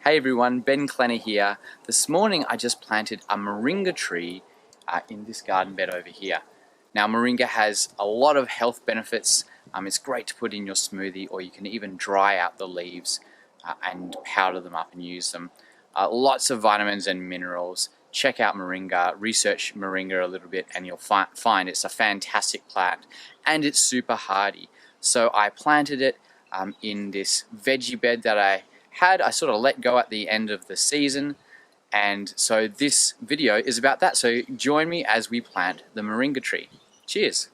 Hey everyone, Ben Klenner here. This morning I just planted a moringa tree in this garden bed over here. Now moringa has a lot of health benefits. It's great to put in your smoothie, or you can even dry out the leaves and powder them up and use them. Lots of vitamins and minerals. Check out moringa, research moringa a little bit, and you'll find it's a fantastic plant and it's super hardy. So I planted it in this veggie bed that I sort of let go at the end of the season, and so this video is about that. So join me as we plant the moringa tree. Cheers!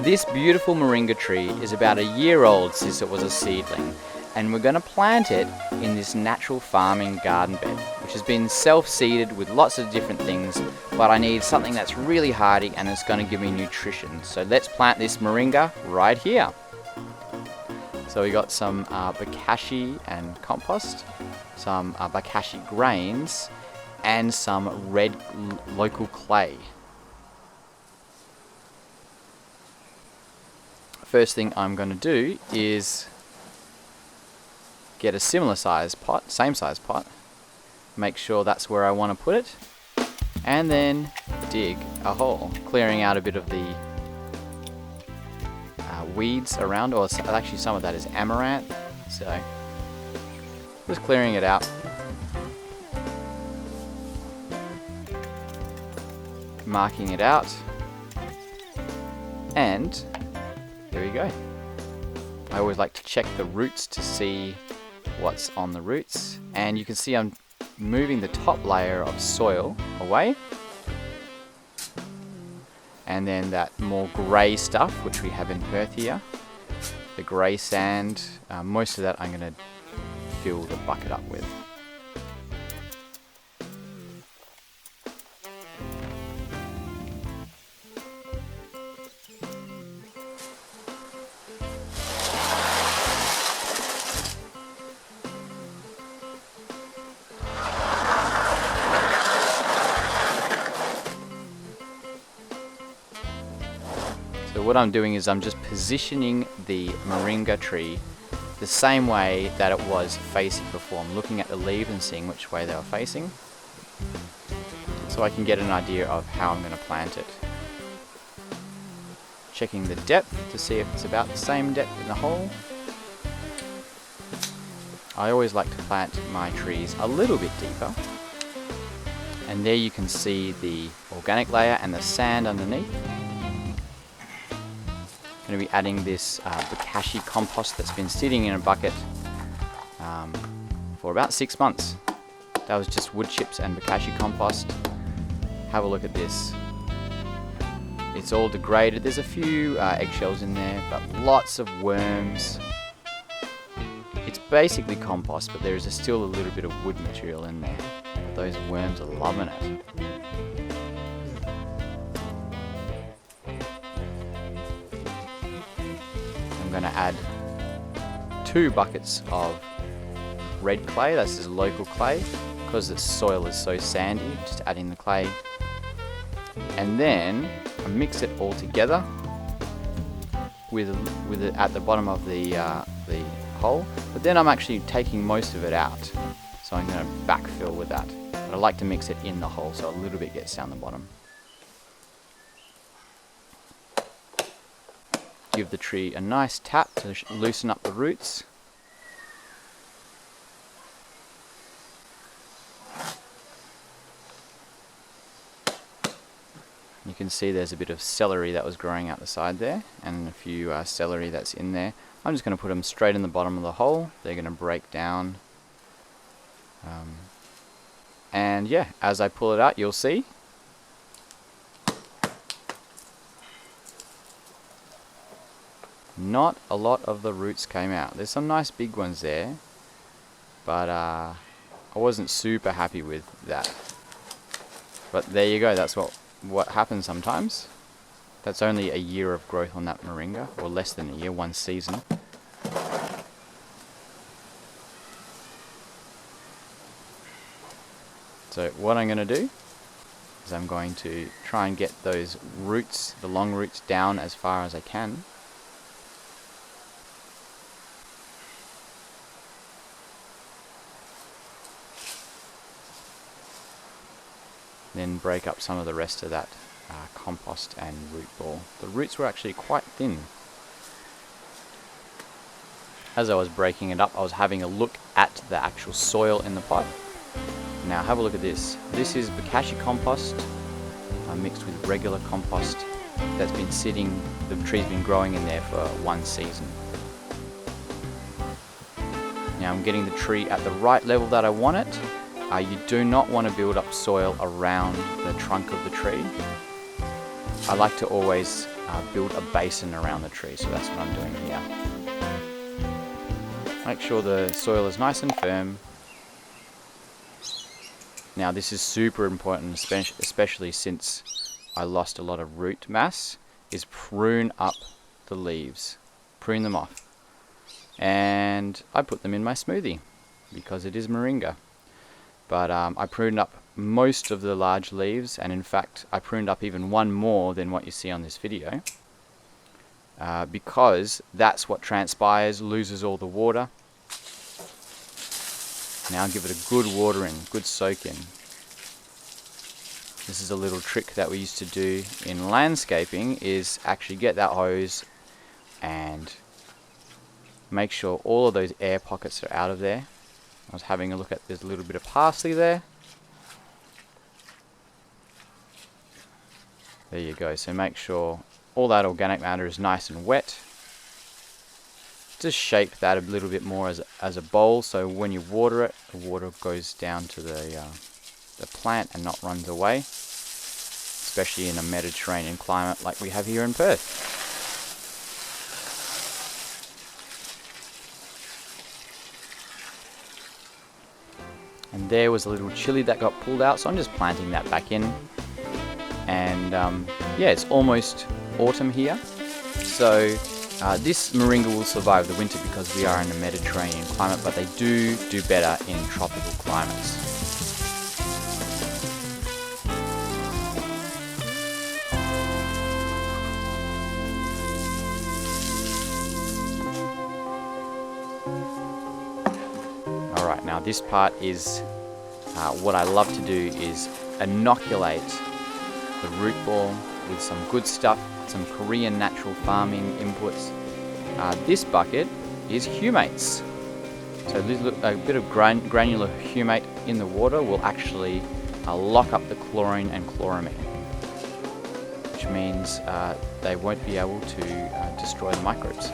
This beautiful moringa tree is about a year old since it was a seedling, and we're going to plant it in this natural farming garden bed, which has been self-seeded with lots of different things, but I need something that's really hardy and it's going to give me nutrition. So let's plant this moringa right here. So we got some Bokashi and compost, some Bokashi grains, and some red local clay. First thing I'm going to do is get a similar size pot, same size pot, make sure that's where I want to put it, and then dig a hole, clearing out a bit of the weeds around, or actually some of that is amaranth, so just clearing it out. Marking it out, and there we go. I always like to check the roots to see what's on the roots, and you can see I'm moving the top layer of soil away, and then that more grey stuff which we have in Perth here, the grey sand, most of that I'm going to fill the bucket up with. So what I'm doing is I'm just positioning the moringa tree the same way that it was facing before. I'm looking at the leaves and seeing which way they were facing, so I can get an idea of how I'm going to plant it. Checking the depth to see if it's about the same depth in the hole. I always like to plant my trees a little bit deeper, and there you can see the organic layer and the sand underneath. Going to be adding this Bokashi compost that's been sitting in a bucket for about 6 months. That was just wood chips and Bokashi compost. Have a look at this. It's all degraded. There's a few eggshells in there, but lots of worms. It's basically compost, but there is still a little bit of wood material in there. Those worms are loving it. I'm going to add 2 buckets of red clay. This is local clay because the soil is so sandy. Just adding the clay, and then I mix it all together with it at the bottom of the hole. But then I'm actually taking most of it out, so I'm going to backfill with that. But I like to mix it in the hole so a little bit gets down the bottom. Give the tree a nice tap to loosen up the roots. You can see there's a bit of celery that was growing out the side there, and a few celery that's in there. I'm just going to put them straight in the bottom of the hole. They're going to break down. And yeah, as I pull it out, you'll see. Not a lot of the roots came out. There's some nice big ones there, but I wasn't super happy with that. But there you go, that's what happens sometimes. That's only a year of growth on that moringa, or less than a year, 1 season. So what I'm going to do is I'm going to try and get those roots, the long roots, down as far as I can. then break up some of the rest of that compost and root ball. The roots were actually quite thin. As I was breaking it up, I was having a look at the actual soil in the pot. Now have a look at this. This is Bokashi compost mixed with regular compost that's been sitting, the tree's been growing in there for one season. Now I'm getting the tree at the right level that I want it. You do not want to build up soil around the trunk of the tree. I like to always build a basin around the tree, so that's what I'm doing here. Make sure the soil is nice and firm. Now this is super important, especially since I lost a lot of root mass, is prune up the leaves. Prune them off. And I put them in my smoothie because it is moringa. But I pruned up most of the large leaves, and in fact I pruned up even one more than what you see on this video, because that's what transpires, loses all the water. Now give it a good watering, good soak in. This is a little trick that we used to do in landscaping, is actually get that hose and make sure all of those air pockets are out of there. I was having a look at, there's a little bit of parsley there. There you go. So make sure all that organic matter is nice and wet. Just shape that a little bit more as a bowl, so when you water it, the water goes down to the plant and not runs away, especially in a Mediterranean climate like we have here in Perth. And there was a little chili that got pulled out, so I'm just planting that back in. And yeah, it's almost autumn here, so this moringa will survive the winter because we are in a Mediterranean climate, but they do better in tropical climates. Alright, now this part is what I love to do, is inoculate the root ball with some good stuff, some Korean natural farming inputs. This bucket is humates. So a bit of granular humate in the water will actually lock up the chlorine and chloramine, which means they won't be able to destroy the microbes.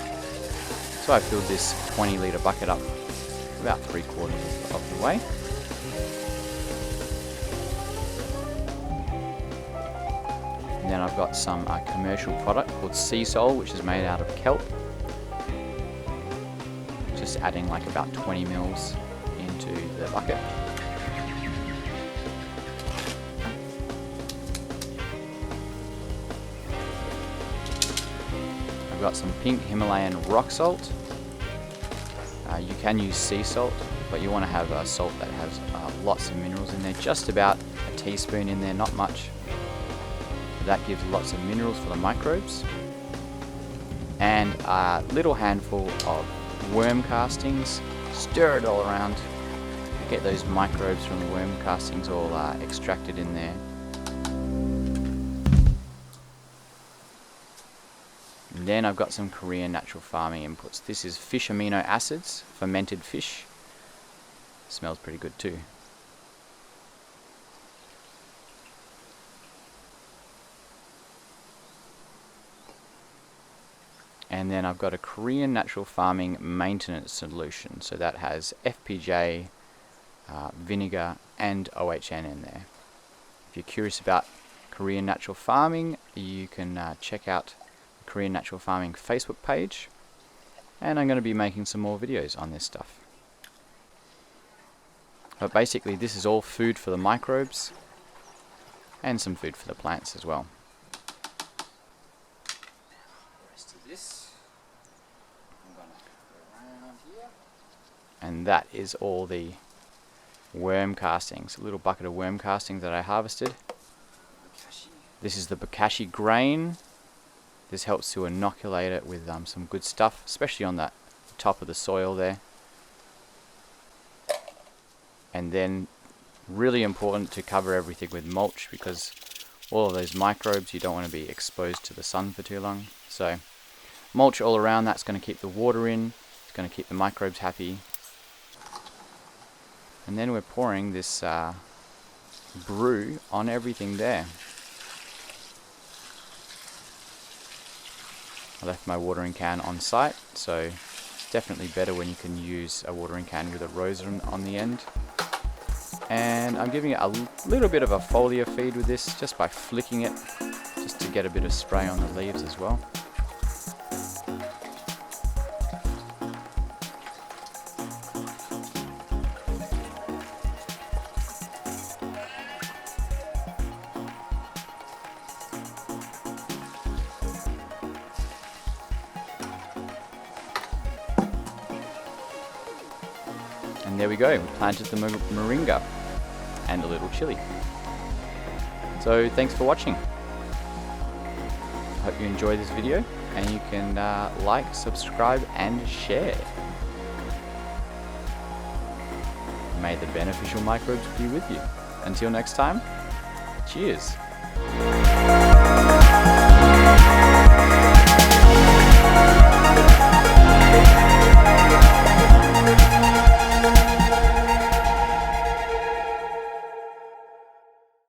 So I filled this 20-litre bucket up about 3/4 of the way. And then I've got some commercial product called sea salt, which is made out of kelp. Just adding like about 20 mils into the bucket. I've got some pink Himalayan rock salt. You can use sea salt, but you want to have salt that has lots of minerals in there, just about a teaspoon in there, not much. That gives lots of minerals for the microbes. And a little handful of worm castings. Stir it all around. Get those microbes from the worm castings all extracted in there. And then I've got some Korean natural farming inputs. This is fish amino acids, fermented fish. Smells pretty good too. And then I've got a Korean natural farming maintenance solution. So that has FPJ, vinegar and OHN in there. If you're curious about Korean natural farming, you can check out the Korean natural farming Facebook page. And I'm going to be making some more videos on this stuff. But basically this is all food for the microbes and some food for the plants as well. And that is all the worm castings, a little bucket of worm castings that I harvested. This is the Bokashi grain. This helps to inoculate it with some good stuff, especially on that top of the soil there. And then Really important to cover everything with mulch, because all of those microbes, you don't want to be exposed to the sun for too long. So mulch all around, that's going to keep the water in, it's going to keep the microbes happy. And then we're pouring this brew on everything there. I left my watering can on site, so it's definitely better when you can use a watering can with a rose on the end. And I'm giving it a little bit of a foliar feed with this, just by flicking it, just to get a bit of spray on the leaves as well. And there we go, we planted the moringa and a little chili. So thanks for watching. I hope you enjoyed this video, and you can like, subscribe and share. May the beneficial microbes be with you. Until next time, cheers.